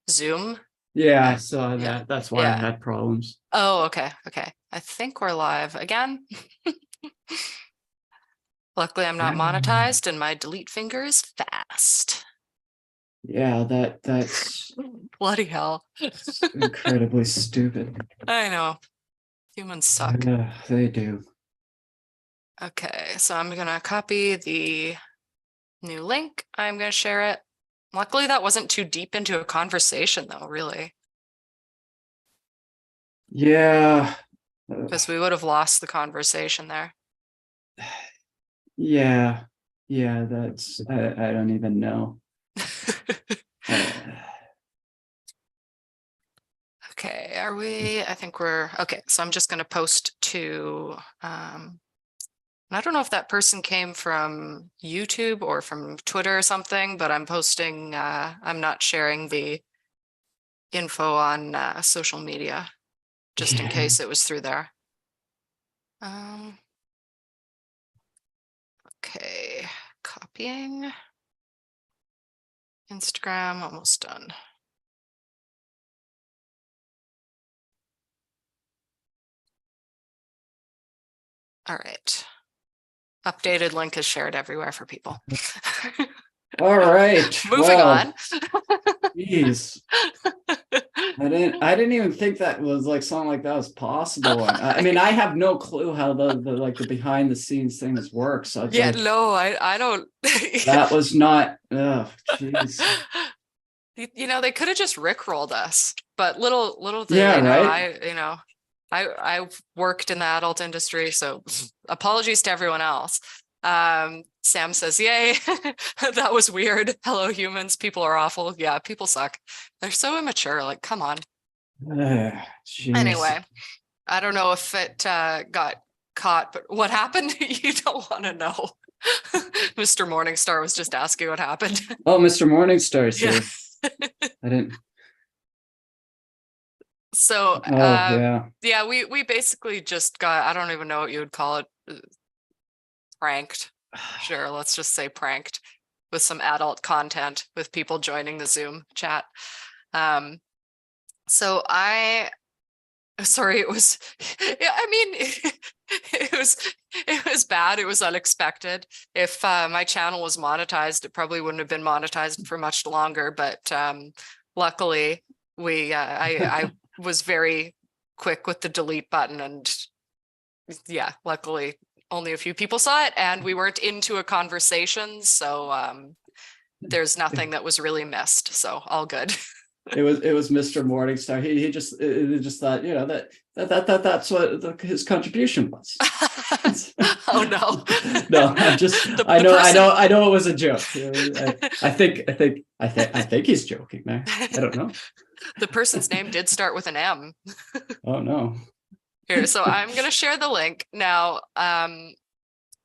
Zoom. Yeah, I saw Yeah. that. That's why I Yeah. had problems. Oh, okay. Okay. I think we're live again. Luckily, I'm not monetized and my delete finger is fast. Yeah, that's Bloody hell. incredibly stupid. I know. Humans suck. They do. Okay, so I'm gonna copy the new link. I'm gonna share it. Luckily, that wasn't too deep into a conversation, though, really, Yeah. because we would have lost the conversation there. Yeah. Yeah, that's I don't even know. Uh, Okay, are we? I think we're okay. So I'm just going to post to, and I don't know if that person came from YouTube or from Twitter or something, but I'm posting, I'm not sharing the info on social media just in yeah. case it was through there. Um, okay, copying. Instagram, almost done. All right. Updated link is shared everywhere for people. All right. Moving Well, on. geez. I didn't even think that was like something like that was possible. I mean, I have no clue how the like the behind the scenes things work. So it's Yeah, like no, I don't. that was not. Oh, jeez. You know, they could have just rickrolled us, but little do Yeah, they know, right. I worked in the adult industry, so apologies to everyone else. Sam says, yay, that was weird. Hello, humans. People are awful. Yeah, people suck. They're so immature. Like, come on. Jeez. Anyway, I don't know if it got caught, but what happened? You don't want to know. Mr. Morningstar was just asking what happened. Oh, Mr. Morningstar's Yeah. here. I didn't. So, Oh, yeah. yeah, we basically just got, I don't even know what you would call it, pranked. Sure, let's just say pranked with some adult content with people joining the Zoom chat. So sorry, it was, yeah, I mean, it was bad. It was unexpected. If my channel was monetized, it probably wouldn't have been monetized for much longer. But luckily, I was very quick with the delete button, and yeah, luckily only a few people saw it, and we weren't into a conversation, so there's nothing that was really missed. So all good. It was Mr. Morningstar. He just thought, you know, that's what his contribution was. Oh no. No, I'm just I know it was a joke. I think he's joking there. I don't know. The person's name did start with an M. Oh no. Here, so I'm gonna share the link. Now, I'm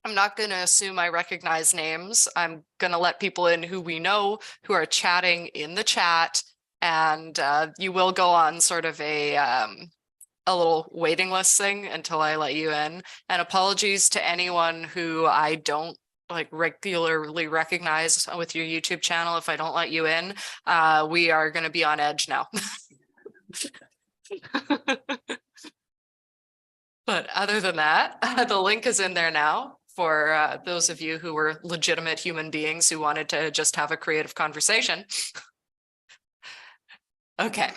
not gonna assume I recognize names. I'm gonna let people in who we know who are chatting in the chat, and you will go on sort of a little waiting list thing until I let you in. And apologies to anyone who I don't like regularly recognize with your YouTube channel if I don't let you in. We are going to be on edge now. But other than that, the link is in there now for those of you who were legitimate human beings who wanted to just have a creative conversation. Okay.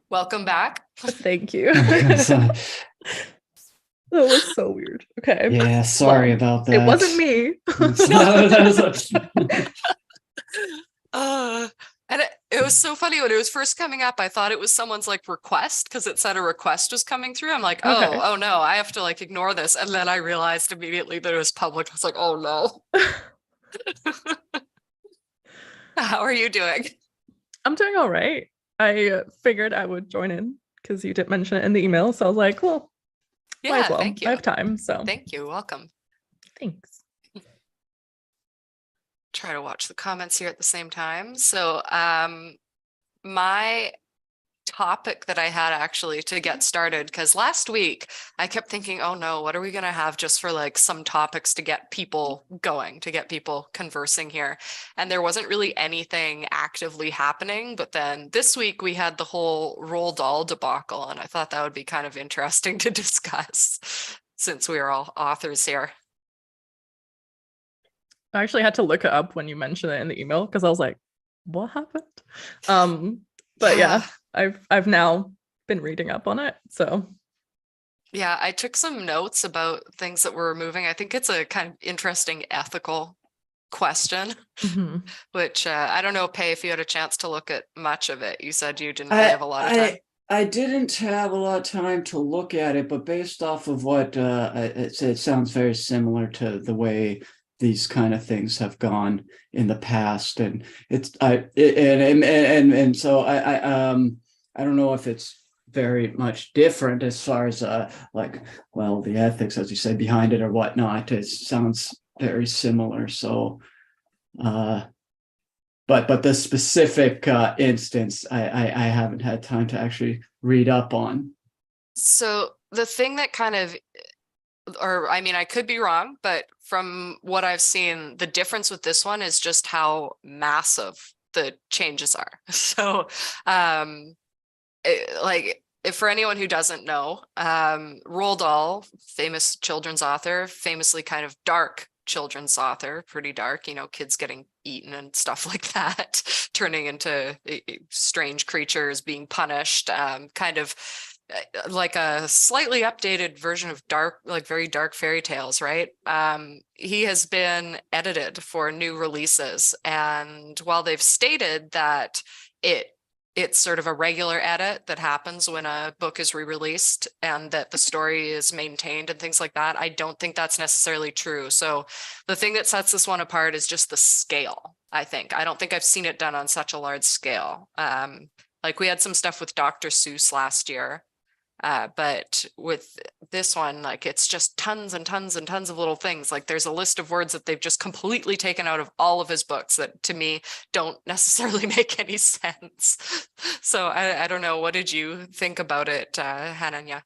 Welcome back. Thank you. That was so weird. Okay. Yeah, sorry about that. It wasn't me. And it was so funny when it was first coming up. I thought it was someone's like request because it said a request was coming through. I'm like, oh, Okay. oh no, I have to like ignore this. And then I realized immediately that it was public. I was like, oh no. How are you doing? I'm doing all right. I figured I would join in because you didn't mention it in the email. So I was like, well, might as well. Thank you. I have time. So thank you. Welcome. Thanks. Try to watch the comments here at the same time. So my topic that I had actually to get started, because last week I kept thinking, oh no, what are we going to have just for like some topics to get people going, to get people conversing here? And there wasn't really anything actively happening. But then this week we had the whole Roald Dahl debacle, and I thought that would be kind of interesting to discuss since we are all authors here. I actually had to look it up when you mentioned it in the email because I was like, what happened? But yeah, I've now been reading up on it. So yeah, I took some notes about things that we're removing. I think it's a kind of interesting ethical question, which I don't know, Pae, if you had a chance to look at much of it. You said you didn't really have a lot of time. I didn't have a lot of time to look at it, but based off of what it sounds very similar to the way these kind of things have gone in the past, and so I don't know if it's very much different as far as like, well, the ethics, as you say, behind it or whatnot. It sounds very similar. So but the specific instance I haven't had time to actually read up on. So the thing that kind of, or I mean, I could be wrong, but from what I've seen, the difference with this one is just how massive the changes are. So like, if for anyone who doesn't know, Roald Dahl, famous children's author, famously kind of dark children's author, pretty dark, you know, kids getting eaten and stuff like that, turning into strange creatures, being punished, kind of like a slightly updated version of dark, like very dark fairy tales, right? He has been edited for new releases, and while they've stated that it's sort of a regular edit that happens when a book is re-released and that the story is maintained and things like that, I don't think that's necessarily true. So the thing that sets this one apart is just the scale, I think. I don't think I've seen it done on such a large scale. Like we had some stuff with Dr. Seuss last year, but with this one, like it's just tons and tons and tons of little things. Like there's a list of words that they've just completely taken out of all of his books that to me don't necessarily make any sense. So I don't know. What did you think about it, Hananya?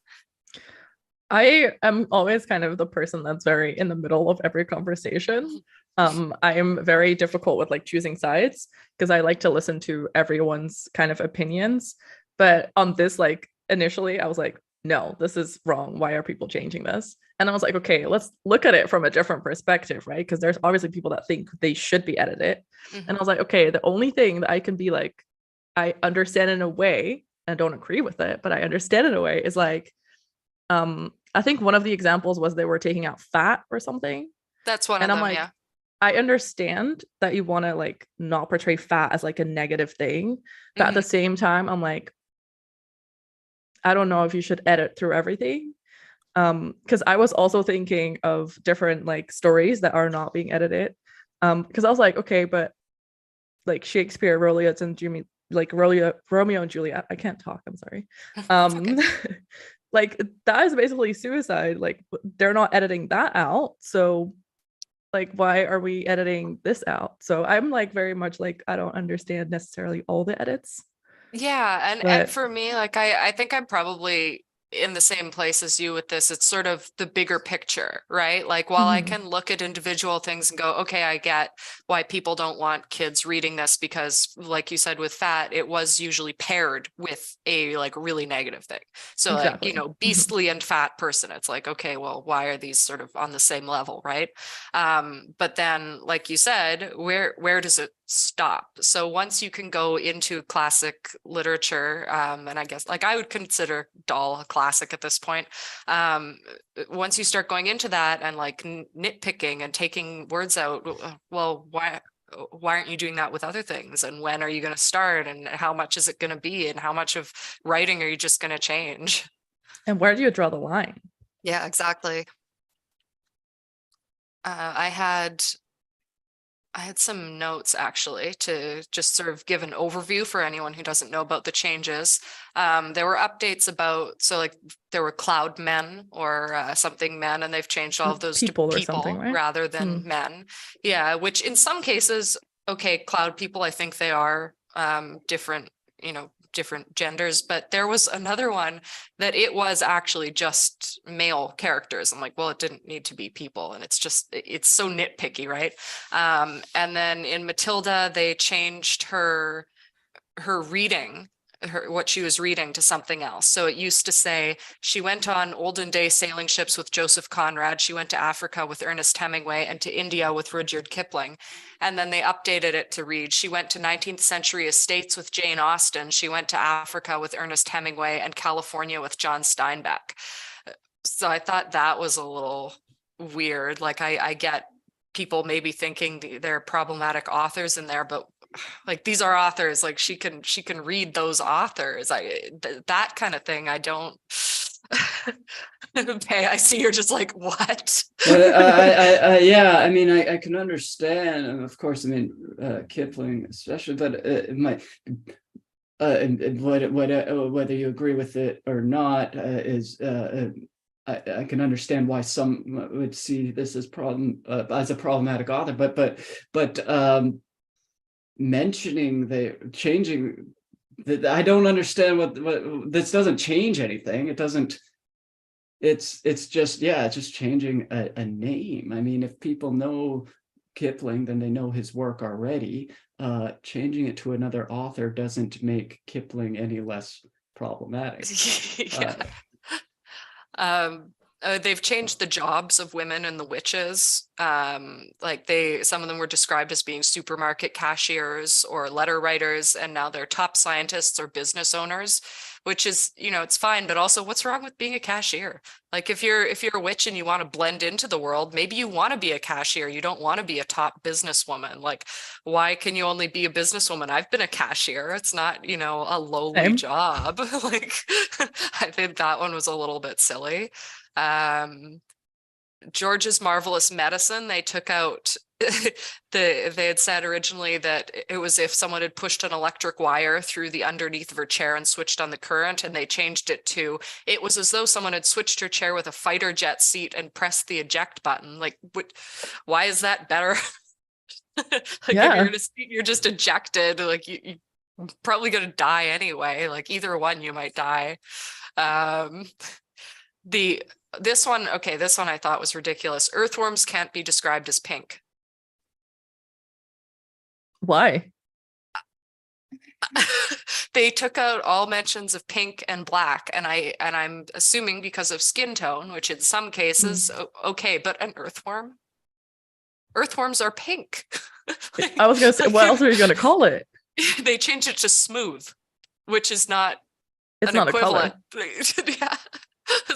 I am always kind of the person that's very in the middle of every conversation. I am very difficult with like choosing sides because I like to listen to everyone's kind of opinions. But on this, like initially, I was like, no, this is wrong. Why are people changing this? And I was like, okay, let's look at it from a different perspective, right? Because there's obviously people that think they should be edited. And I was like, okay, the only thing that I can be like, I understand in a way, and don't agree with it, but I understand in a way is like, I think one of the examples was they were taking out fat or something. That's one and of I'm them, like, yeah. I understand that you want to like not portray fat as like a negative thing, but at the same time, I'm like, I don't know if you should edit through everything. Because I was also thinking of different like stories that are not being edited. Because I was like, okay, but like Shakespeare, Romeo and Juliet, like Romeo and Juliet. I can't talk. I'm sorry. Okay. Like that is basically suicide. Like they're not editing that out. So like why are we editing this out? So I'm like very much like I don't understand necessarily all the edits. Yeah, and But for me, like I think I'm probably in the same place as you with this. It's sort of the bigger picture, right? Like while I can look at individual things and go, okay, I get why people don't want kids reading this because like you said with fat, it was usually paired with a like really negative thing. So like, you know, beastly and fat person, it's like, okay, well, why are these sort of on the same level, right? But then like you said, where does it stop? So once you can go into classic literature, and I guess like I would consider Dahl a classic at this point. Once you start going into that and like nitpicking and taking words out, well, why aren't you doing that with other things? And when are you going to start? And how much is it going to be? And how much of writing are you just going to change? And where do you draw the line? Yeah, exactly. I had some notes actually to just sort of give an overview for anyone who doesn't know about the changes. There were updates about, so like there were cloud men or something men, and they've changed all of those people to or people something, right? rather than men. Yeah, which in some cases, okay, cloud people, I think they are different, you know, different genders, but there was another one that it was actually just male characters. I'm like, well, it didn't need to be people, and it's so nitpicky, right? And then in Matilda, they changed her reading, what she was reading, to something else. So it used to say she went on olden day sailing ships with Joseph Conrad, she went to Africa with Ernest Hemingway, and to India with Rudyard Kipling. And then they updated it to read, she went to 19th century estates with Jane Austen, she went to Africa with Ernest Hemingway, and California with John Steinbeck. So I thought that was a little weird. Like I get people maybe thinking they're problematic authors in there, but like, these are authors, like she can read those authors. That kind of thing I don't. Okay, I see you're just like, what? Yeah, I mean, I can understand, and of course, I mean, Kipling especially, but it might, whether you agree with it or not, I can understand why some would see this as a problematic author, but mentioning changing that, I don't understand what this doesn't change anything. It doesn't. It's just, yeah, it's just changing a name. I mean, if people know Kipling, then they know his work already. Changing it to another author doesn't make Kipling any less problematic. Yeah. They've changed the jobs of women and the witches. Like some of them were described as being supermarket cashiers or letter writers, and now they're top scientists or business owners, which is, it's fine, but also, what's wrong with being a cashier? Like, if you're a witch and you want to blend into the world, maybe you want to be a cashier. You don't want to be a top businesswoman. Like, why can you only be a businesswoman? I've been a cashier. It's not, a lowly job. Like, I think that one was a little bit silly. George's Marvelous Medicine, they took out they had said originally that it was if someone had pushed an electric wire through the underneath of her chair and switched on the current, and they changed it to, it was as though someone had switched her chair with a fighter jet seat and pressed the eject button. Like, why is that better? Like, Yeah. if you're just ejected, like you probably gonna die anyway. Like, either one, you might die. This one I thought was ridiculous. Earthworms can't be described as pink. Why? They took out all mentions of pink and black, and I'm assuming because of skin tone, which in some cases, okay, but an earthworms are pink. Like, I was gonna say, what else are you gonna call it? They changed it to smooth, which is not It's an not equivalent. a color. Yeah.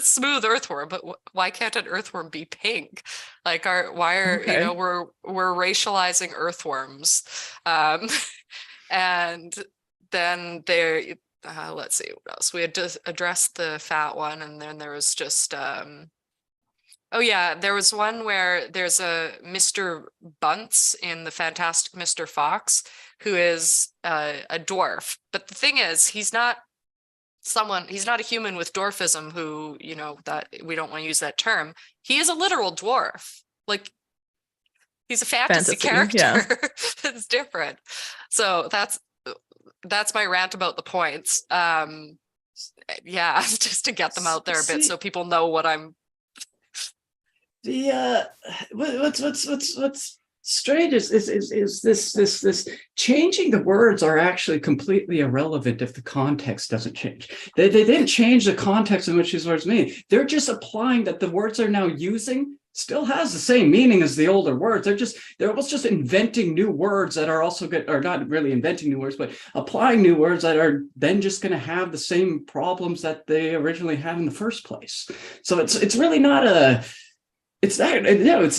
Smooth earthworm, but why can't an earthworm be pink? Like, Okay. we're racializing earthworms. And then there, let's see what else. We had to address the fat one, and then there was just oh yeah, there was one where there's a Mr. Bunce in the Fantastic Mr. Fox who is a dwarf, but the thing is, he's not a human with dwarfism who, that we don't want to use that term. He is a literal dwarf. Like, he's a fantasy character. Yeah. It's different. So that's my rant about the points. Yeah, just to get them out there a bit so people know what I'm. What's strange is this changing the words are actually completely irrelevant if the context doesn't change. They didn't change the context in which these words mean. They're just applying that the words they're now using still has the same meaning as the older words. They're almost just inventing new words that are also good, or not really inventing new words, but applying new words that are then just going to have the same problems that they originally had in the first place. So it's really not it's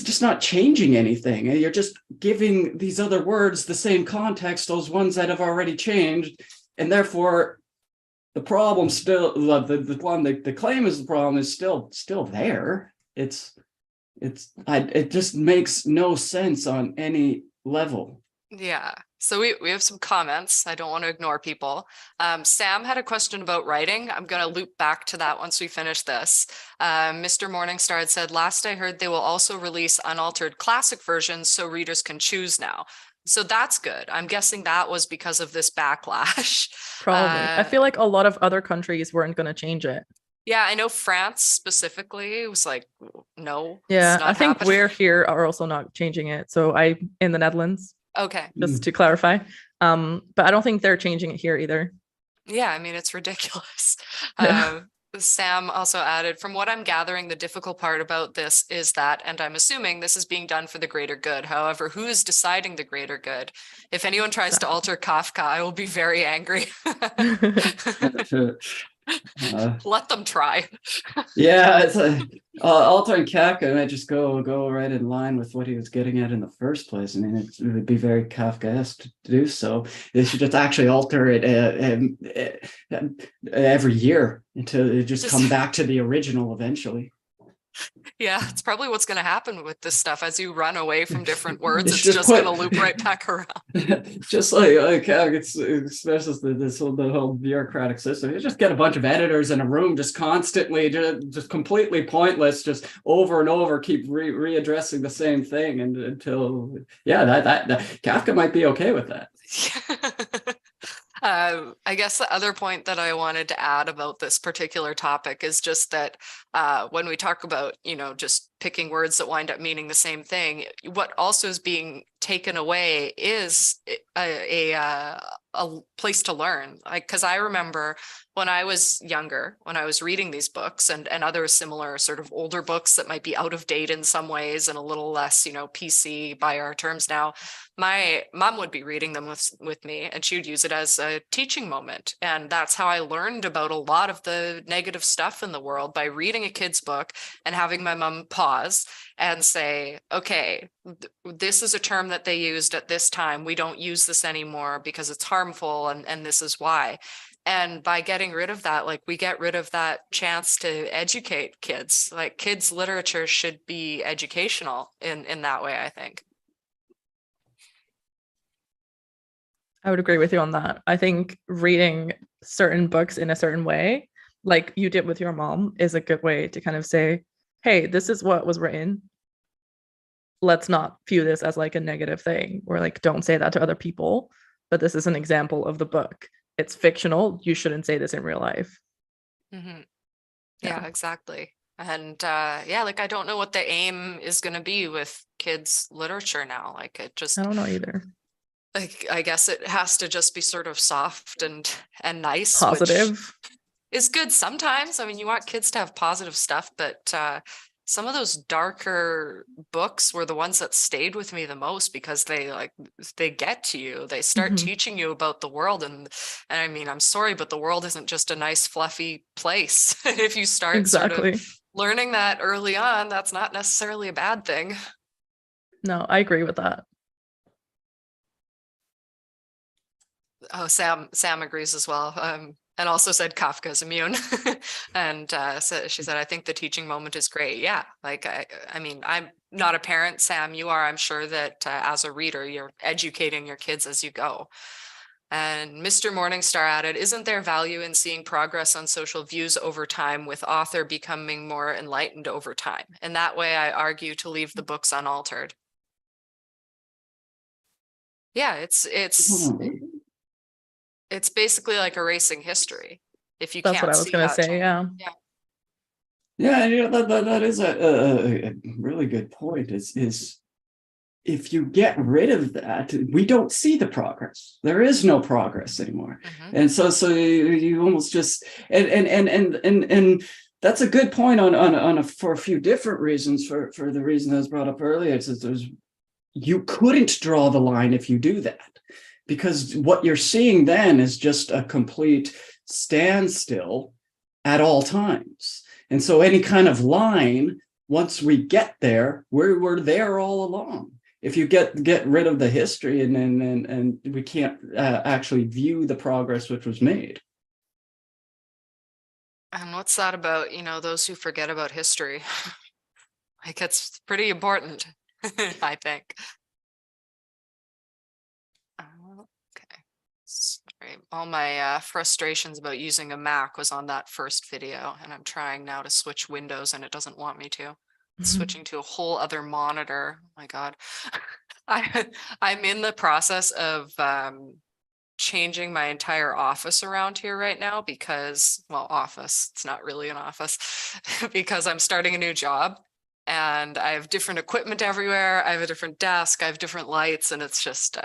just not changing anything. You're just giving these other words the same context, those ones that have already changed, and therefore the problem still, the claim is the problem is still there. It just makes no sense on any level. Yeah. So we have some comments. I don't want to ignore people. Sam had a question about writing. I'm going to loop back to that once we finish this. Mr. Morningstar had said, last I heard, they will also release unaltered classic versions so readers can choose now. So that's good. I'm guessing that was because of this backlash. Probably. I feel like a lot of other countries weren't going to change it. Yeah, I know France specifically was like, no, Yeah, it's I not think happening. we're here are also not changing it. So I in the Netherlands, Okay. just to clarify. But I don't think they're changing it here either. Yeah, I mean, it's ridiculous. Yeah. Sam also added, from what I'm gathering, the difficult part about this is that, and I'm assuming this is being done for the greater good. However, who is deciding the greater good? If anyone tries to alter Kafka, I will be very angry. Let them try. Yeah, it's altering Kafka might just go right in line with what he was getting at in the first place. I mean, it would be very Kafkaesque to do so. They should just actually alter it every year until it just come back to the original eventually. Yeah, it's probably what's going to happen with this stuff. As you run away from different words, it's just just going to loop right back around. Just like it's especially the whole bureaucratic system. You just get a bunch of editors in a room, just constantly, just completely pointless, just over and over, keep readdressing the same thing, and until that Kafka might be okay with that. I guess the other point that I wanted to add about this particular topic is just that when we talk about, just picking words that wind up meaning the same thing, what also is being taken away is a place to learn. Like, because I remember when I was younger, when I was reading these books and other similar sort of older books that might be out of date in some ways and a little less, PC by our terms now, my mom would be reading them with me, and she would use it as a teaching moment. And that's how I learned about a lot of the negative stuff in the world, by reading a kid's book and having my mom pause and say, okay, this is a term that they used at this time. We don't use this anymore because it's harmful, and this is why. And by getting rid of that, like, we get rid of that chance to educate kids. Like, kids' literature should be educational in that way, I think. I would agree with you on that. I think reading certain books in a certain way, like you did with your mom, is a good way to kind of say, hey, this is what was written. Let's not view this as like a negative thing, or like, don't say that to other people. But this is an example of the book. It's fictional. You shouldn't say this in real life. Mm-hmm. Yeah, exactly. And like, I don't know what the aim is going to be with kids' literature now. Like, it just, I don't know either. like, I guess it has to just be sort of soft and nice, Positive. which is good sometimes. I mean, you want kids to have positive stuff, but some of those darker books were the ones that stayed with me the most, because they get to you. They start teaching you about the world, and I mean, I'm sorry, but the world isn't just a nice fluffy place. If you start sort of learning that early on, that's not necessarily a bad thing. No, I agree with that. Oh, Sam agrees as well. And also said Kafka is immune. And so she said, I think the teaching moment is great. Yeah, like, I mean, I'm not a parent, Sam, you are. I'm sure that as a reader, you're educating your kids as you go. And Mr. Morningstar added, isn't there value in seeing progress on social views over time, with author becoming more enlightened over time? And that way, I argue to leave the books unaltered. Yeah, it's basically like erasing history. If you That's can't what I was see going to how it say. changed. Yeah, that is a really good point. Is if you get rid of that, we don't see the progress. There is no progress anymore, and so you almost just and that's a good point for a few different reasons. For the reason that was brought up earlier, it's you couldn't draw the line if you do that, because what you're seeing then is just a complete standstill at all times. And so any kind of line, once we get there, we're there all along. If you get rid of the history, and we can't actually view the progress which was made. And what's that about, those who forget about history? Like, it's pretty important, I think. Okay. Sorry. All my frustrations about using a Mac was on that first video, and I'm trying now to switch windows and it doesn't want me to. switching to a whole other monitor. Oh my God. I'm in the process of changing my entire office around here right now because, well, office, it's not really an office, because I'm starting a new job and I have different equipment everywhere. I have a different desk, I have different lights, and it's just,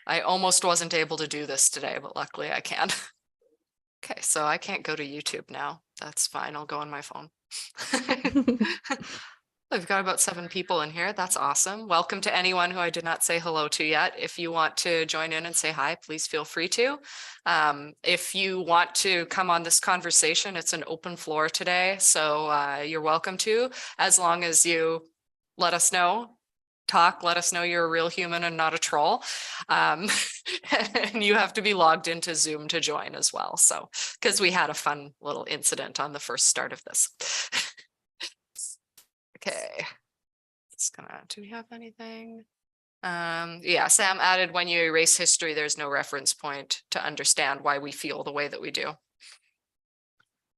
I almost wasn't able to do this today, but luckily I can. Okay, so I can't go to YouTube now. That's fine. I'll go on my phone. We've got about 7 people in here. That's awesome. Welcome to anyone who I did not say hello to yet. If you want to join in and say hi, please feel free to. If you want to come on this conversation, it's an open floor today. So you're welcome to, as long as you let us know. Let us know you're a real human and not a troll. And you have to be logged into Zoom to join as well. So, because we had a fun little incident on the first start of this. Okay. Do we have anything? Yeah, Sam added, when you erase history, there's no reference point to understand why we feel the way that we do.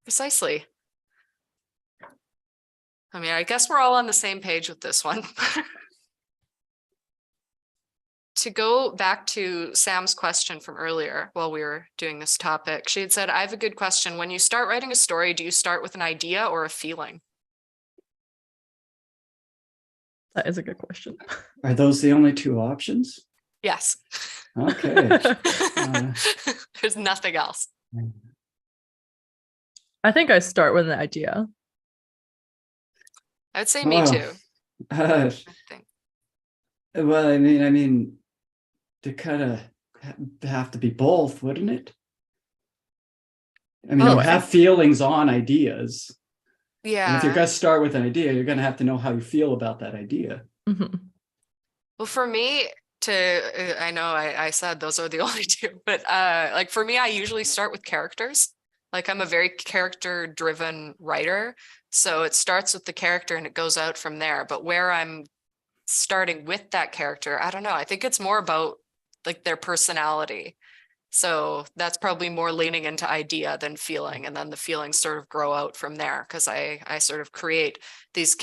Precisely. I mean, I guess we're all on the same page with this one. To go back to Sam's question from earlier while we were doing this topic, she had said, I have a good question. When you start writing a story, do you start with an idea or a feeling? That is a good question. Are those the only 2 options? Yes. Okay. There's nothing else. I think I start with an idea. I'd say me too. I think. Well, I mean, to kind of have to be both, wouldn't it? I mean, you have feelings on ideas. Yeah. And if you're going to start with an idea, you're going to have to know how you feel about that idea. Mm-hmm. Well, for me, I know I said those are the only 2, but like for me, I usually start with characters. Like I'm a very character driven writer. So it starts with the character and it goes out from there. But where I'm starting with that character, I don't know. I think it's more about like their personality. So that's probably more leaning into idea than feeling. And then the feelings sort of grow out from there because I sort of create these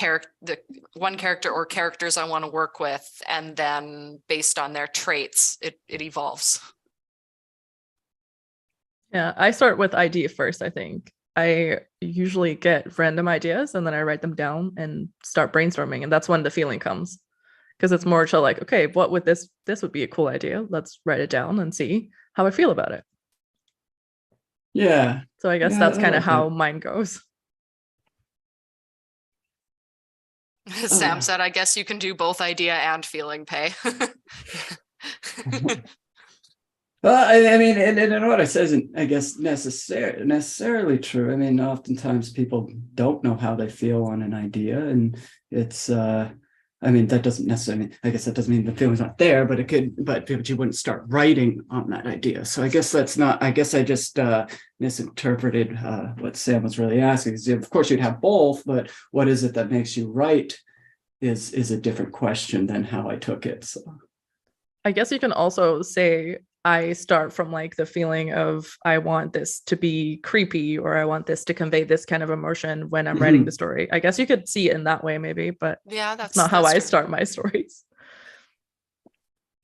one character or characters I want to work with. And then based on their traits, it evolves. Yeah, I start with idea first, I think. I usually get random ideas and then I write them down and start brainstorming. And that's when the feeling comes. Because it's more to like, okay, what would this would be a cool idea. Let's write it down and see how I feel about it. Yeah. So I guess that's kind of how mine goes. Sam said, I guess you can do both idea and feeling, Pae. Well, I mean, and what I say isn't, I guess, necessarily true. I mean, oftentimes people don't know how they feel on an idea, and it's, I mean, that doesn't necessarily, I guess that doesn't mean the feeling's not there, but it could, but you wouldn't start writing on that idea. So I guess that's not, I guess I just misinterpreted what Sam was really asking. Of course, you'd have both, but what is it that makes you write is a different question than how I took it. So I guess you can also say, I start from like the feeling of I want this to be creepy or I want this to convey this kind of emotion when I'm writing the story. I guess you could see it in that way maybe, but yeah, that's not how I start my stories.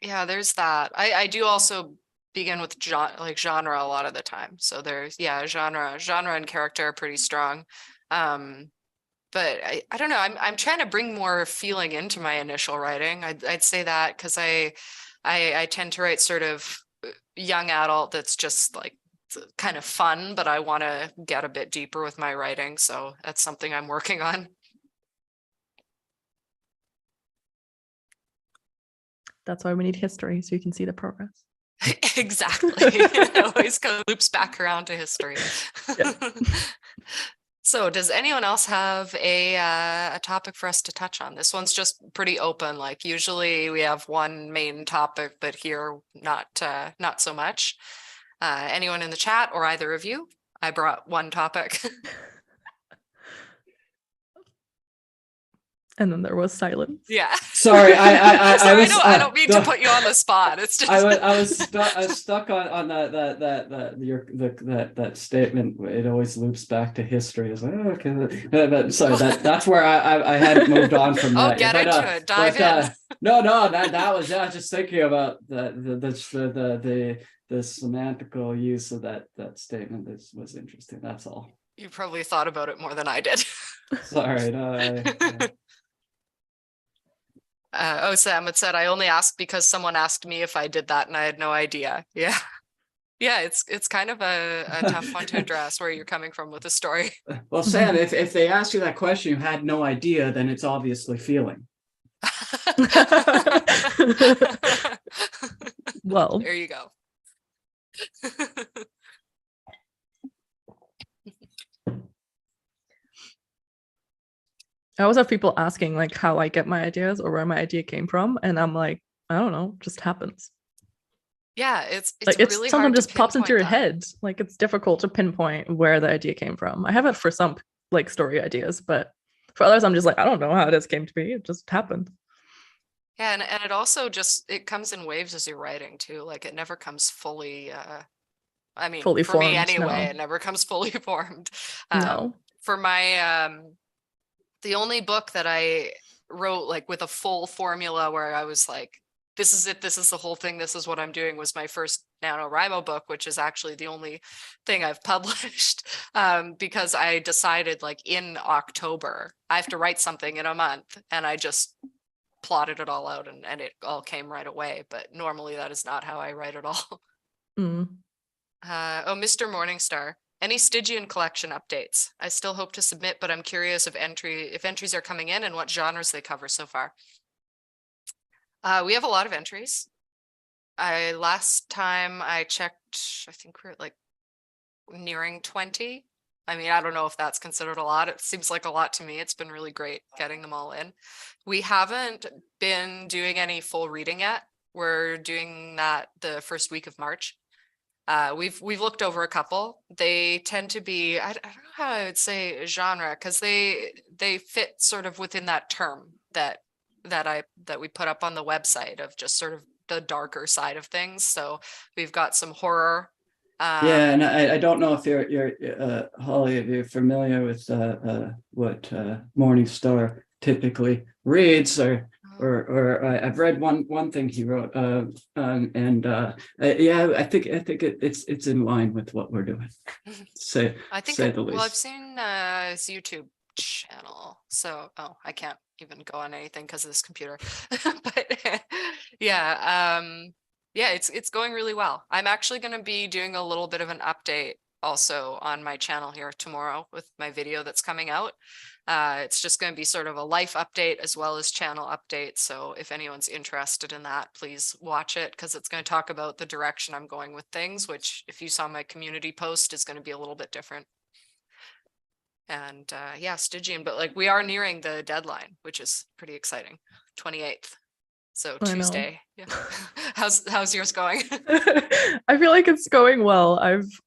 Yeah, there's that. I do also begin with genre a lot of the time. So there's genre and character are pretty strong. But I don't know. I'm trying to bring more feeling into my initial writing. I'd say that because I tend to write sort of young adult that's just like kind of fun, but I want to get a bit deeper with my writing. So that's something I'm working on. That's why we need history, so you can see the progress. Exactly. It always loops back around to history. Yeah. So does anyone else have a topic for us to touch on? This one's just pretty open. Like usually we have one main topic, but here not so much. Anyone in the chat or either of you? I brought one topic. And then there was silence. Yeah. Sorry, I Sorry, was, I don't mean to put you on the spot. It's just I was stuck on that statement. It always loops back to history. It's like, oh, okay, but sorry, that's where I hadn't moved on from Oh, that. get into it. Dive in. No, that was just thinking about the semantical use of that statement. This was interesting. That's all. You probably thought about it more than I did. Sorry, no. Sam had said, I only asked because someone asked me if I did that and I had no idea. Yeah. Yeah, it's kind of a tough one to address where you're coming from with the story. Well, Sam, if they ask you that question, you had no idea, then it's obviously feeling. Well, there you go. I always have people asking like how I get my ideas or where my idea came from, and I'm like, I don't know, just happens. Yeah, it's like really something hard to just pops into your pinpoint that. head. Like it's difficult to pinpoint where the idea came from. I have it for some like story ideas, but for others, I'm just like, I don't know how this came to be. It just happened. Yeah, and it also just it comes in waves as you're writing too. Like it never comes fully. I mean, Fully for me formed, anyway, no. it never comes fully formed. No. For my the only book that I wrote like with a full formula where I was like, this is it, this is the whole thing, this is what I'm doing, was my first NaNoWriMo book, which is actually the only thing I've published, because I decided like in October, I have to write something in a month, and I just plotted it all out and it all came right away. But normally that is not how I write at all. Mm. Mr. Morningstar. Any Stygian collection updates? I still hope to submit, but I'm curious if entries are coming in and what genres they cover so far. We have a lot of entries. Last time I checked, I think we're like nearing 20. I mean, I don't know if that's considered a lot. It seems like a lot to me. It's been really great getting them all in. We haven't been doing any full reading yet. We're doing that the first week of March. We've looked over a couple. They tend to be, I don't know how I would say genre, because they fit sort of within that term that we put up on the website of just sort of the darker side of things. So we've got some horror. Yeah, and I don't know if you're Holly, if you're familiar with what Morningstar typically reads, or I've read one thing he wrote, yeah, I think it's in line with what we're doing. Say the least. Well, I've seen his YouTube channel, so I can't even go on anything because of this computer. But yeah, yeah, it's going really well. I'm actually going to be doing a little bit of an update also on my channel here tomorrow with my video that's coming out. It's just going to be sort of a life update as well as channel update. So if anyone's interested in that, please watch it, because it's going to talk about the direction I'm going with things, which if you saw my community post is going to be a little bit different. And yeah, Stygian, but like we are nearing the deadline, which is pretty exciting. 28th. So Tuesday. Yeah. How's yours going? I feel like it's going well.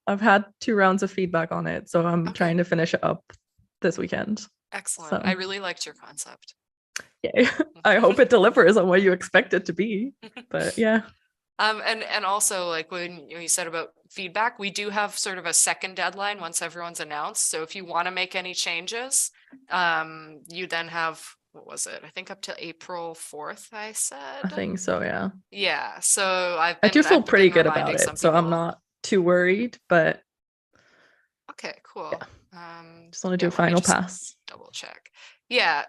I've had 2 rounds of feedback on it, so I'm trying to finish it up this weekend. Excellent. So. I really liked your concept. Yeah, I hope it delivers on what you expect it to be. But yeah. And also, like when you said about feedback, we do have sort of a second deadline once everyone's announced. So if you want to make any changes, you then have, what was it? I think up to April 4th, I said. I think so, yeah. Yeah. So I do feel pretty good about it. So I'm not too worried, but okay, cool. Yeah. Just want to do a final pass. Double check. Yeah.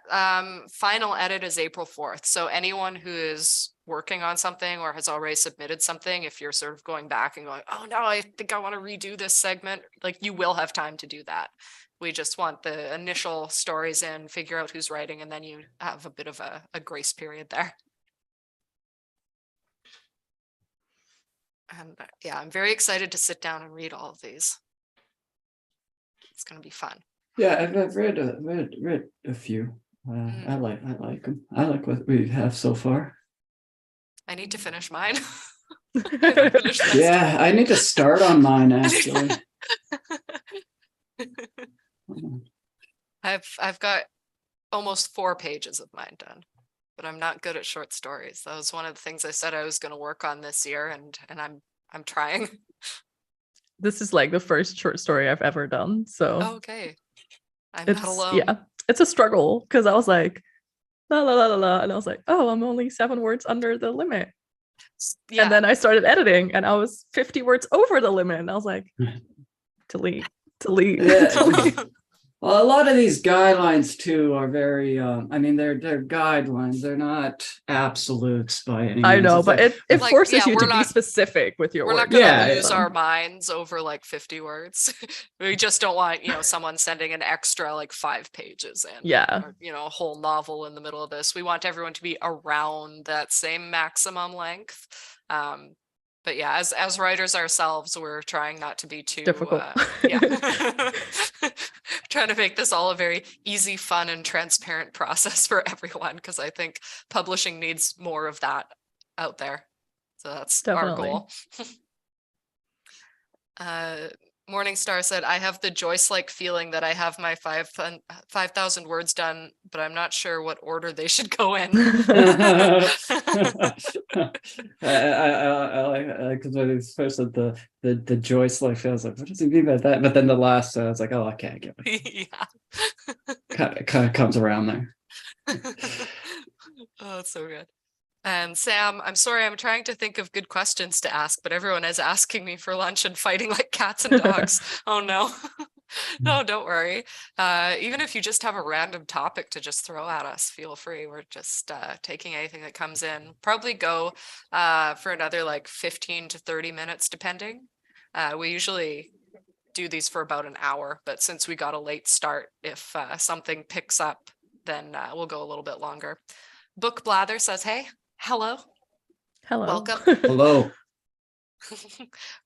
Final edit is April 4th. So anyone who is working on something or has already submitted something, if you're sort of going back and going, oh no, I think I want to redo this segment, like you will have time to do that. We just want the initial stories in, figure out who's writing, and then you have a bit of a grace period there. And yeah, I'm very excited to sit down and read all of these. It's going to be fun. Yeah, I've read a few. I like them. I like what we have so far. I need to finish mine. Yeah, I need to start on mine actually. I've got almost 4 pages of mine done, but I'm not good at short stories. That was one of the things I said I was going to work on this year, and I'm trying. This is like the first short story I've ever done. So Okay. I'm not it's, alone. yeah, it's a struggle because I was like, la la la la la. And I was like, oh, I'm only 7 words under the limit. Yeah. And then I started editing and I was 50 words over the limit. And I was like, delete, delete, Yeah. delete. Well, a lot of these guidelines too are very, I mean, they're guidelines. They're not absolutes by any means. I know, It's but like, it Like, forces yeah, you we're to be not- specific with your We're not words. going to Yeah, lose so- our minds over like 50 words. We just don't want, someone sending an extra like 5 pages in. Yeah. Or, a whole novel in the middle of this. We want everyone to be around that same maximum length. But yeah, as writers ourselves, we're trying not to be too Difficult. Yeah. Trying to make this all a very easy, fun, and transparent process for everyone, because I think publishing needs more of that out there. So that's Definitely. our goal. Morningstar said, I have the Joyce-like feeling that I have my 5,000 words done, but I'm not sure what order they should go in. I like because when it's first at the Joyce like feels like, what does he mean by that? But then the last, it's like, oh, okay, I get it. Yeah. Kind of comes around there. Oh, it's so good. And Sam, I'm sorry, I'm trying to think of good questions to ask, but everyone is asking me for lunch and fighting like cats and dogs. Oh no. No, don't worry. Even if you just have a random topic to just throw at us, feel free. We're just taking anything that comes in. Probably go for another like 15 to 30 minutes, depending. We usually do these for about an hour, but since we got a late start, if something picks up, then we'll go a little bit longer. Book Blather says, hey, hello, Hello. welcome. Hello.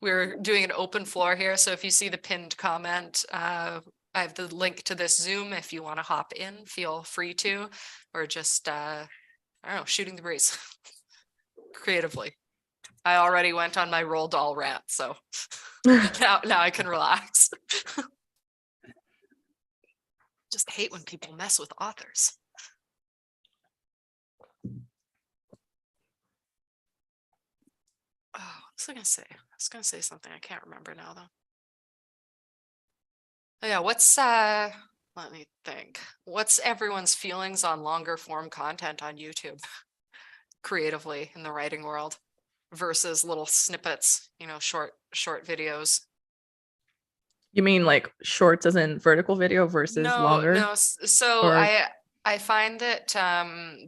We're doing an open floor here, so if you see the pinned comment, I have the link to this Zoom. If you want to hop in, feel free to, or just, I don't know, shooting the breeze creatively. I already went on my Roald Dahl rant, so now I can relax. Just hate when people mess with authors. Oh, what was I gonna say? I was gonna say something I can't remember now though. Oh, yeah, let me think. What's everyone's feelings on longer form content on YouTube creatively in the writing world versus little snippets, short videos? You mean like shorts as in vertical video versus longer? No. So Or- I find that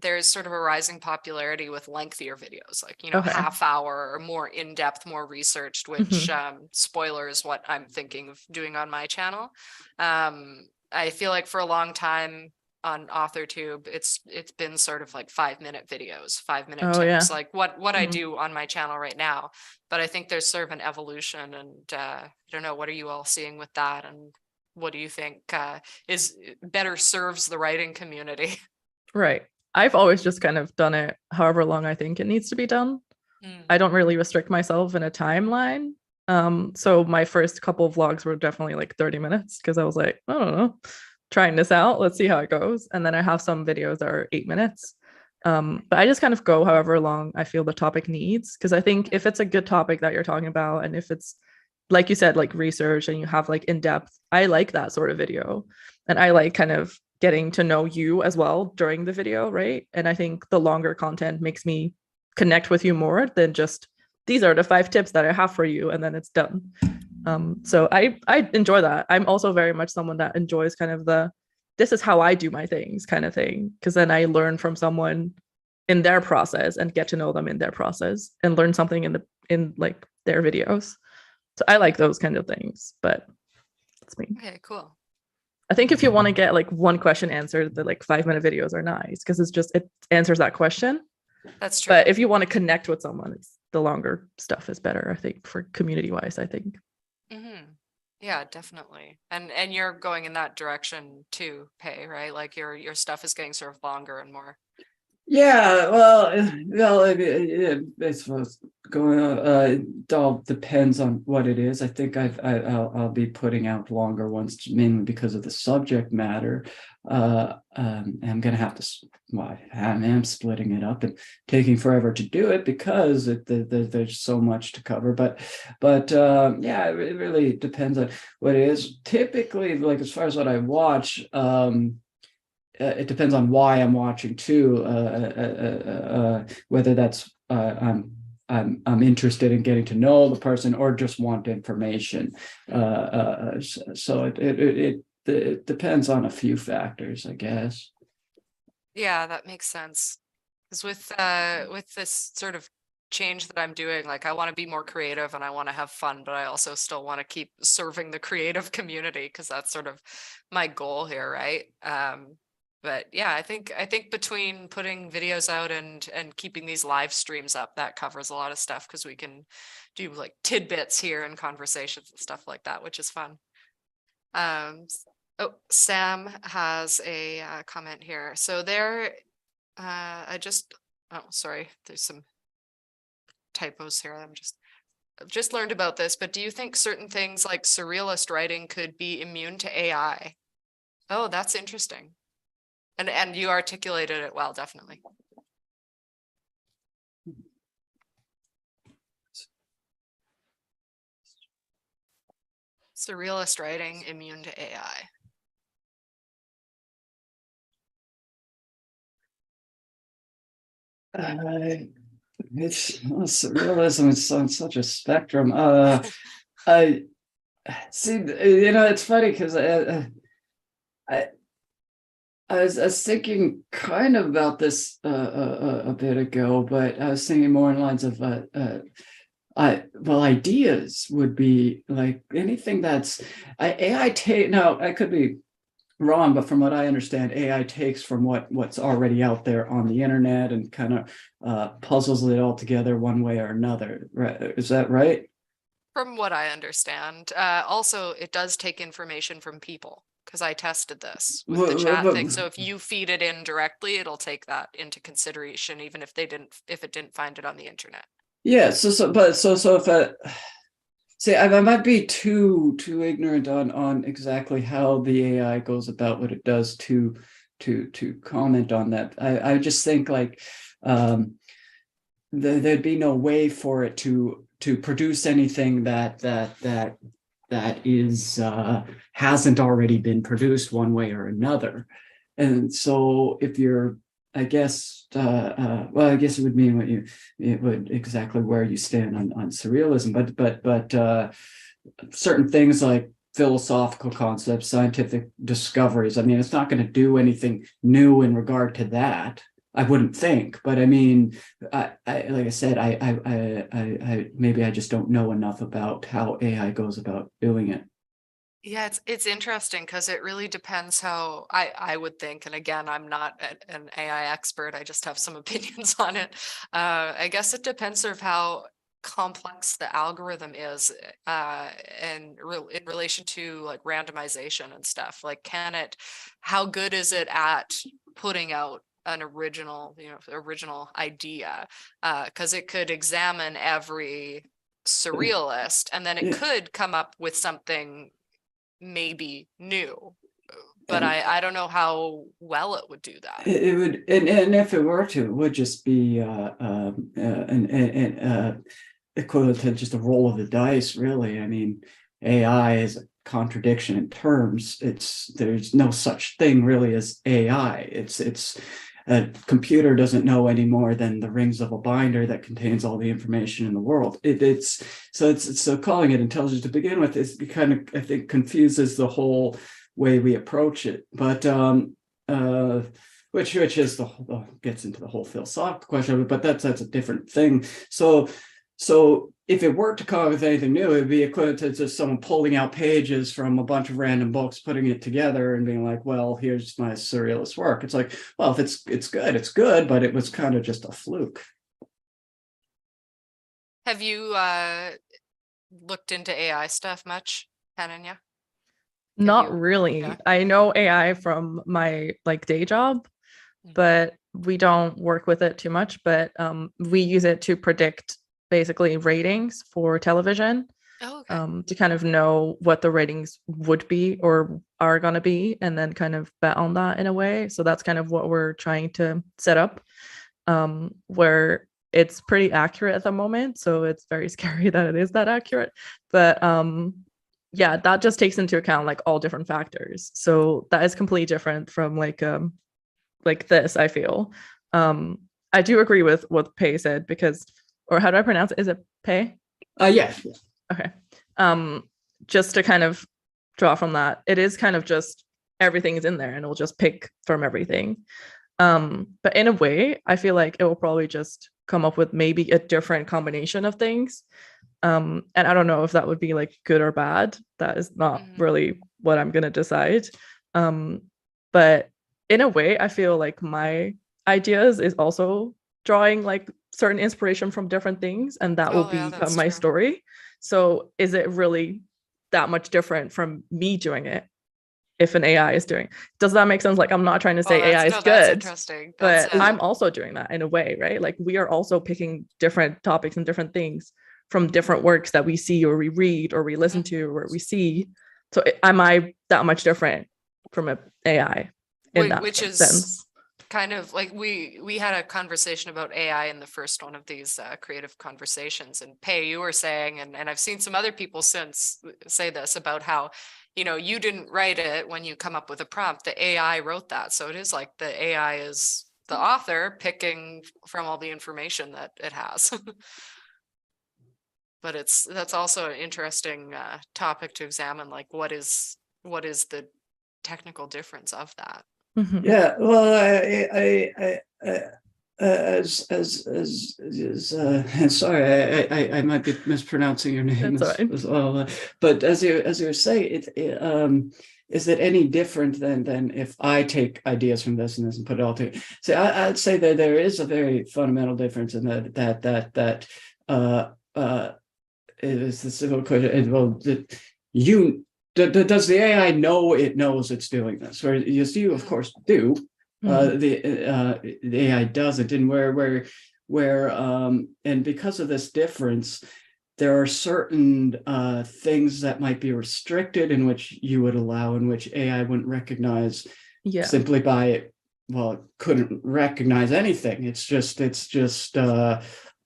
there's sort of a rising popularity with lengthier videos, like, Okay. half hour or more in-depth, more researched, which spoilers what I'm thinking of doing on my channel. I feel like for a long time on AuthorTube, it's been sort of like 5-minute videos, 5-minute Oh, tips, yeah. like what I Mhm. do on my channel right now. But I think there's sort of an evolution, and I don't know, what are you all seeing with that? And what do you think is better serves the writing community? Right. I've always just kind of done it however long I think it needs to be done. I don't really restrict myself in a timeline. So my first couple of vlogs were definitely like 30 minutes because I was like, I don't know, trying this out. Let's see how it goes. And then I have some videos that are 8 minutes. But I just kind of go however long I feel the topic needs. Because I think if it's a good topic that you're talking about, and if it's like you said, like research and you have like in-depth, I like that sort of video. And I like kind of getting to know you as well during the video, right? And I think the longer content makes me connect with you more than just these are the 5 tips that I have for you and then it's done. So I enjoy that. I'm also very much someone that enjoys kind of the this is how I do my things kind of thing, because then I learn from someone in their process and get to know them in their process and learn something in like their videos. So I like those kind of things, but that's me. Okay, cool. I think if you want to get like one question answered, the like 5-minute videos are nice because it answers that question. That's true. But if you want to connect with someone, the longer stuff is better, I think, for community wise, I think. Yeah, definitely. And you're going in that direction too, Pae, right? Like your stuff is getting sort of longer and more Yeah, well, it's what's going on. It all depends on what it is. I think I'll be putting out longer ones mainly because of the subject matter. I'm gonna have to, well, I am splitting it up and taking forever to do it because there's so much to cover. But yeah, it really depends on what it is. Typically, like as far as what I watch, it depends on why I'm watching too. Whether that's I'm interested in getting to know the person or just want information. So it depends on a few factors, I guess. Yeah, that makes sense. Because with this sort of change that I'm doing, like I want to be more creative and I want to have fun, but I also still want to keep serving the creative community because that's sort of my goal here, right? But yeah, I think between putting videos out and keeping these live streams up, that covers a lot of stuff because we can do like tidbits here and conversations and stuff like that, which is fun. Oh, Sam has a comment here. So there, oh, sorry, there's some typos here. I've just learned about this, but do you think certain things like surrealist writing could be immune to AI? Oh, that's interesting. And you articulated it well, definitely. Surrealist writing immune to AI. It's surrealism is on such a spectrum. I see. It's funny because I I was thinking kind of about this a bit ago, but I was thinking more in lines of ideas would be like anything that's AI take. Now I could be wrong, but from what I understand, AI takes from what's already out there on the internet and kind of puzzles it all together one way or another. Right? Is that right? From what I understand. Also, it does take information from people because I tested this with the chat thing. So if you feed it in directly, it'll take that into consideration, even if if it didn't find it on the internet. Yeah. So if see, I might be too ignorant on exactly how the AI goes about what it does to comment on that. I just think like there'd be no way for it to produce anything that is hasn't already been produced one way or another. And so if you're, I guess, well, I guess it would mean it would exactly where you stand on surrealism, but certain things like philosophical concepts, scientific discoveries. I mean, it's not going to do anything new in regard to that. I wouldn't think, but I mean, like I said, I maybe I just don't know enough about how AI goes about doing it. Yeah, it's interesting because it really depends how I would think. And again, I'm not an AI expert. I just have some opinions on it. I guess it depends sort of how complex the algorithm is and in relation to like randomization and stuff. Like, how good is it at putting out an original idea? Because it could examine every surrealist and then it Yeah. could come up with something maybe new, but I don't know how well it would do that. It would, and if it were to, it would just be an equivalent to just a roll of the dice, really. I mean, AI is a contradiction in terms. There's no such thing really as AI. It's a computer doesn't know any more than the rings of a binder that contains all the information in the world. It's so calling it intelligence to begin with is kind of, I think, confuses the whole way we approach it. But which is gets into the whole philosophical question of it, but that's a different thing. So if it were to come up with anything new, it'd be equivalent to just someone pulling out pages from a bunch of random books, putting it together and being like, well, here's my surrealist work. It's like, well, if it's good, but it was kind of just a fluke. Have you looked into AI stuff much, Hananya? Not really. Yeah. I know AI from my like day job, Mhm. but we don't work with it too much, but we use it to predict basically ratings for television. Oh, okay. To kind of know what the ratings would be or are going to be, and then kind of bet on that in a way. So that's kind of what we're trying to set up, where it's pretty accurate at the moment. So it's very scary that it is that accurate. But yeah, that just takes into account like all different factors. So that is completely different from like this, I feel. I do agree with what Pae said because, or how do I pronounce it? Is it Pae? Yeah. Okay. Just to kind of draw from that, it is kind of just everything is in there and it'll just pick from everything. But in a way, I feel like it will probably just come up with maybe a different combination of things. And I don't know if that would be like good or bad. That is not really what I'm gonna decide. But in a way, I feel like my ideas is also drawing like certain inspiration from different things, and that will Oh, yeah, become that's my true. story. So is it really that much different from me doing it if an AI is doing? Does that make sense? Like, I'm not trying to say AI is that's good, interesting. but I'm also doing that in a way, right? Like we are also picking different topics and different things from different works that we see or we read or we listen to or we see. So am I that much different from an AI in that Which is sense? kind of like we had a conversation about AI in the first one of these creative conversations, and Pae, you were saying, and I've seen some other people since say this about how, you know, you didn't write it when you come up with a prompt, the AI wrote that. So it is like the AI is the author picking from all the information that it has. But that's also an interesting topic to examine, like what is the technical difference of that. Yeah, well, sorry, I might be mispronouncing your name as well, but as you were saying, is it any different than if I take ideas from this and put it all together? So I'd say that there is a very fundamental difference in that it is the civil question. Well, you does the AI know it knows it's doing this? Or yes, you of course do. The AI doesn't, and where and because of this difference, there are certain things that might be restricted in which you would allow, in which AI wouldn't recognize simply by, well, it couldn't recognize anything. It's just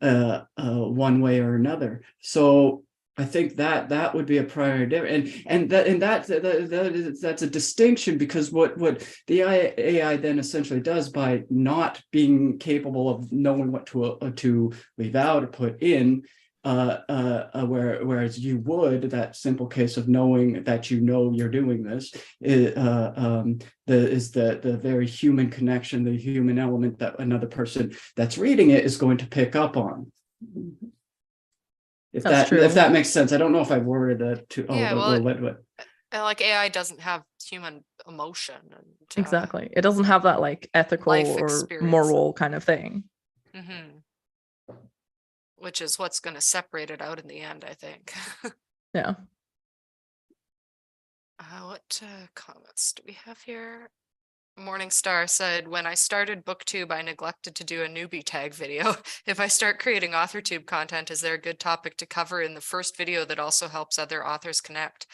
one way or another. So I think that would be a primary difference, and that's a distinction, because what the AI then essentially does, by not being capable of knowing what to leave out or put in, whereas you would, that simple case of knowing that you're doing this, is the very human connection, the human element that another person that's reading it is going to pick up on. If that makes sense. I don't know if I worded that too. Like AI doesn't have human emotion and exactly. It doesn't have that like ethical or moral kind of thing. Which is what's going to separate it out in the end, I think. Yeah. What comments do we have here? Morningstar said, when I started BookTube, I neglected to do a newbie tag video. If I start creating AuthorTube content, is there a good topic to cover in the first video that also helps other authors connect?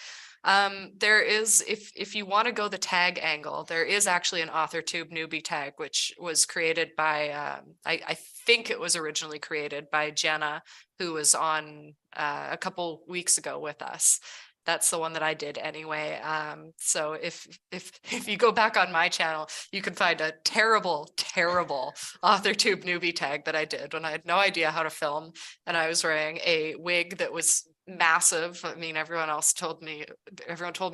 There is, if you want to go the tag angle, there is actually an AuthorTube newbie tag, which was created by, I think it was originally created by Jenna, who was on a couple weeks ago with us. That's the one that I did anyway. So if you go back on my channel, you can find a terrible AuthorTube newbie tag that I did when I had no idea how to film, and I was wearing a wig that was massive. I mean, everyone told me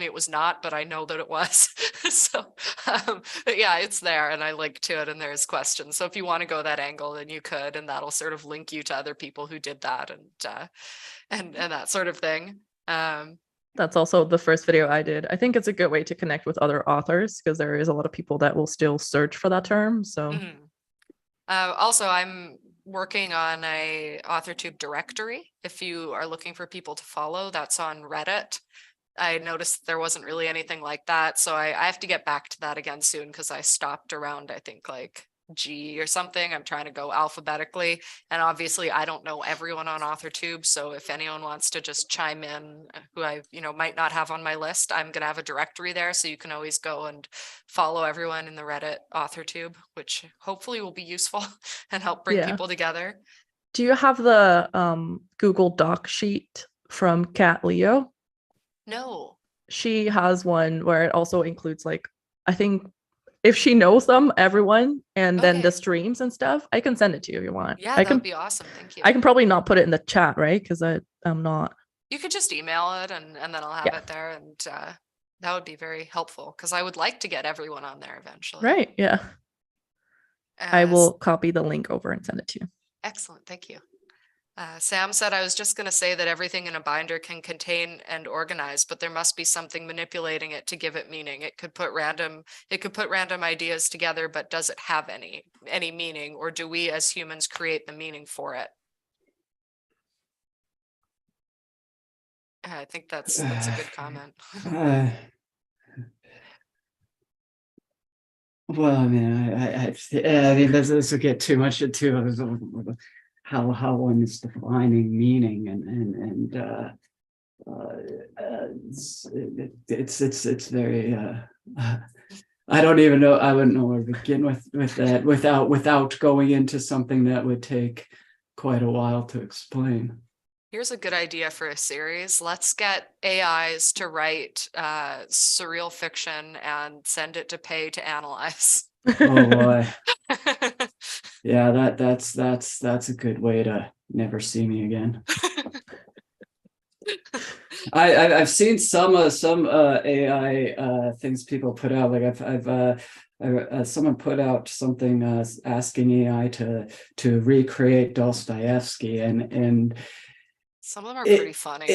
it was not, but I know that it was. So but yeah, it's there, and I link to it, and there's questions. So if you want to go that angle, then you could, and that'll sort of link you to other people who did that, and that sort of thing. That's also the first video I did. I think it's a good way to connect with other authors, because there is a lot of people that will still search for that term. So also, I'm working on a AuthorTube directory. If you are looking for people to follow, that's on Reddit. I noticed there wasn't really anything like that, so I have to get back to that again soon, because I stopped around, I think, like G or something. I'm trying to go alphabetically. And obviously I don't know everyone on AuthorTube. So if anyone wants to just chime in who I, might not have on my list, I'm going to have a directory there. So you can always go and follow everyone in the Reddit AuthorTube, which hopefully will be useful and help bring people together. Do you have the Google Doc sheet from Kat Leo? No. She has one where it also includes, like, I think if she knows them, everyone, and then the streams and stuff. I can send it to you if you want. Yeah, that would be awesome. Thank you. I can probably not put it in the chat, right? Because I'm not. You could just email it and then I'll have it there, and that would be very helpful because I would like to get everyone on there eventually. Right. Yeah. I will copy the link over and send it to you. Excellent. Thank you. Sam said, I was just going to say that everything in a binder can contain and organize, but there must be something manipulating it to give it meaning. It could put random ideas together, but does it have any meaning, or do we as humans create the meaning for it? I think that's a good comment. Well, I mean, I mean, this will get too much into how one is defining meaning, and it's very. I don't even know. I wouldn't know where to begin with that without going into something that would take quite a while to explain. Here's a good idea for a series. Let's get AIs to write surreal fiction and send it to Pae to analyze. Oh boy. Yeah, that's a good way to never see me again. I've seen some AI things people put out. Like I've someone put out something asking AI to recreate Dostoevsky, and some of them are pretty funny.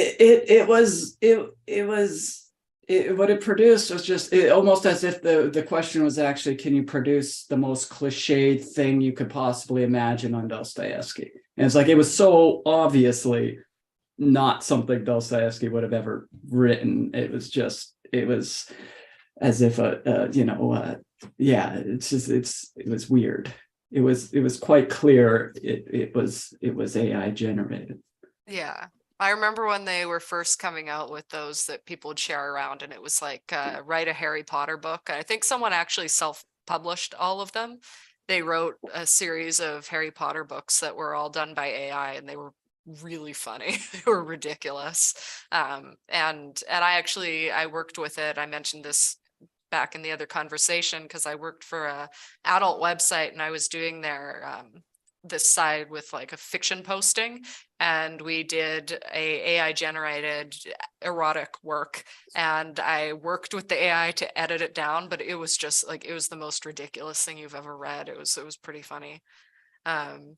What it produced was just almost as if the question was actually, can you produce the most cliched thing you could possibly imagine on Dostoevsky? And it's like, it was so obviously not something Dostoevsky would have ever written. It was as if it was weird. It was quite clear it was AI generated. Yeah. I remember when they were first coming out with those that people would share around, and it was like, write a Harry Potter book. I think someone actually self-published all of them. They wrote a series of Harry Potter books that were all done by AI, and they were really funny. They were ridiculous. And I worked with it. I mentioned this back in the other conversation because I worked for a adult website, and I was doing their this side with like a fiction posting, and we did a AI generated erotic work, and I worked with the AI to edit it down, but it was just like, it was the most ridiculous thing you've ever read. It was pretty funny. But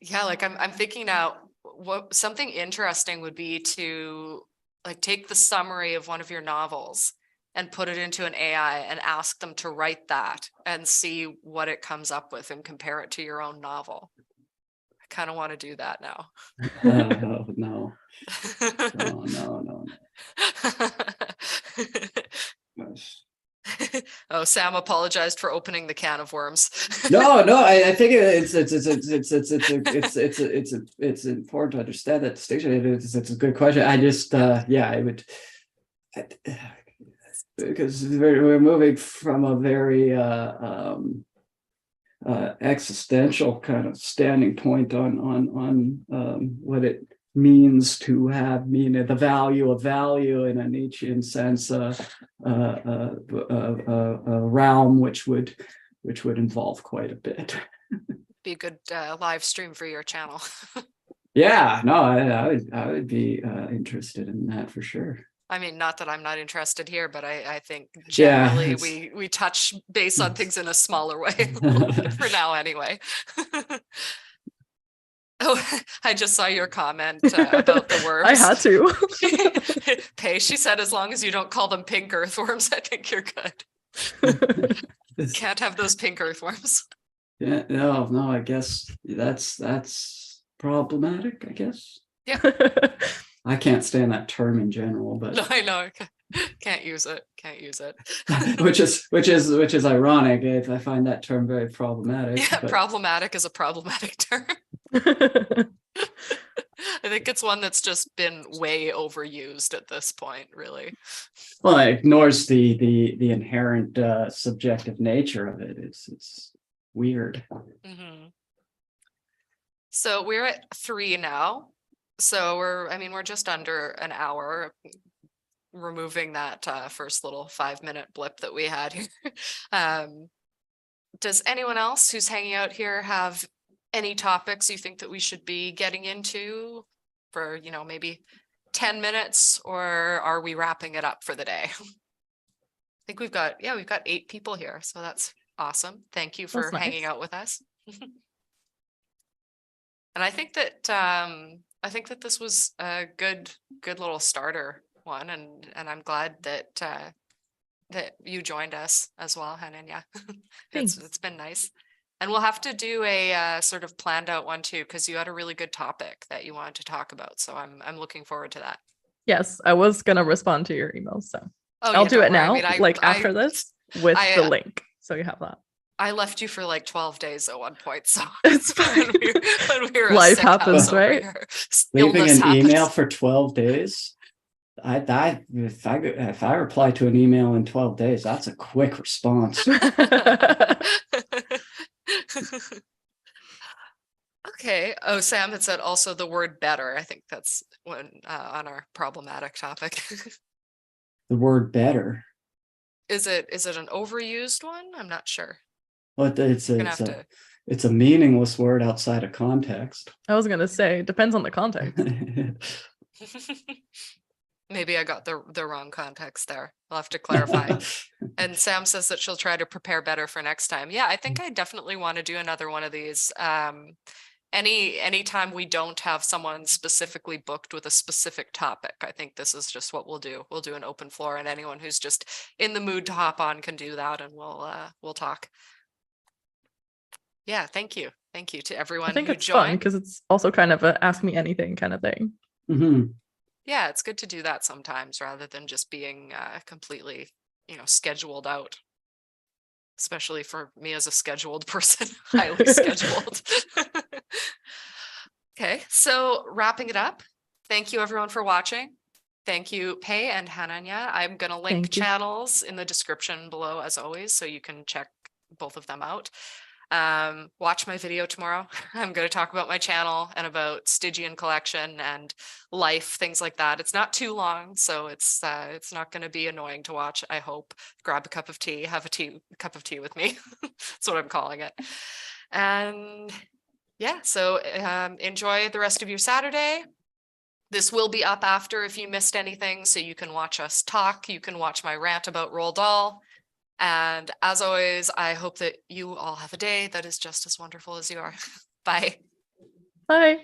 yeah, like I'm thinking now, what something interesting would be to like take the summary of one of your novels and put it into an AI and ask them to write that and see what it comes up with and compare it to your own novel. I kind of want to do that now. No. No. Oh, Sam apologized for opening the can of worms. No, I think it's important to understand that distinction. It's a good question. I just because we're moving from a very existential kind of standing point on what it means to have meaning, the value of value in a Nietzschean sense, a realm which would involve quite a bit. Be a good live stream for your channel. Yeah, no, I would be interested in that for sure. I mean, not that I'm not interested here, but I think generally we touch base on things in a smaller way for now anyway. Oh, I just saw your comment about the worms. I had to. Pae, she said, as long as you don't call them pink earthworms, I think you're good. Can't have those pink earthworms. Yeah, no, I guess that's problematic, I guess. Yeah. I can't stand that term in general, but No, I know. Can't use it. Can't use it. which is ironic. I find that term very problematic. Yeah, but- problematic is a problematic term. I think it's one that's just been way overused at this point, really. Well, it ignores the inherent subjective nature of it. It's weird. Mhm. So we're at 3 now. So we're just under an hour, removing that first little 5-minute blip that we had here. Does anyone else who's hanging out here have any topics you think that we should be getting into for, maybe 10 minutes, or are we wrapping it up for the day? I think we've got 8 people here, so that's awesome. Thank you for That's hanging nice. out with us. And I think that this was a good little starter one, and I'm glad that that you joined us as well, Hananya. Thanks. It's been nice. And we'll have to do a sort of planned out one too, because you had a really good topic that you wanted to talk about. So I'm looking forward to that. Yes, I was gonna respond to your emails, so Oh, I'll yeah, do don't it worry. I now, mean, like after this with I- the link, so you have that. I left you for like 12 days at one point, so It's fine. when we were a Life sick happens, house over right? here, Leaving illness an email happens. for 12 days. If I reply to an email in 12 days, that's a quick response. Okay. Oh, Sam had said also the word better. I think that's one on our problematic topic. The word better. Is it an overused one? I'm not sure. But Gonna have to. it's a meaningless word outside of context. I was gonna say, depends on the context. Maybe I got the wrong context there. I'll have to clarify. And Sam says that she'll try to prepare better for next time. Yeah, I think I definitely want to do another one of these. Anytime we don't have someone specifically booked with a specific topic, I think this is just what we'll do. We'll do an open floor, and anyone who's just in the mood to hop on can do that, and we'll talk. Yeah, thank you to I everyone think who it's fun joined. because it's also kind of a ask me anything kind of thing. Mhm. Yeah, it's good to do that sometimes rather than just being completely, scheduled out. Especially for me as a scheduled person, highly scheduled. Okay, so wrapping it up. Thank you everyone for watching. Thank you, Pae and Hananya. I'm going to link Thank you. channels in the description below as always, so you can check both of them out. Watch my video tomorrow. I'm going to talk about my channel and about Stygian collection and life, things like that. It's not too long, so it's not going to be annoying to watch. I hope. Grab a cup of tea, have a cup of tea with me. That's what I'm calling it. And yeah, so enjoy the rest of your Saturday. This will be up after if you missed anything, so you can watch us talk. You can watch my rant about Roald Dahl. And as always, I hope that you all have a day that is just as wonderful as you are. Bye. Bye.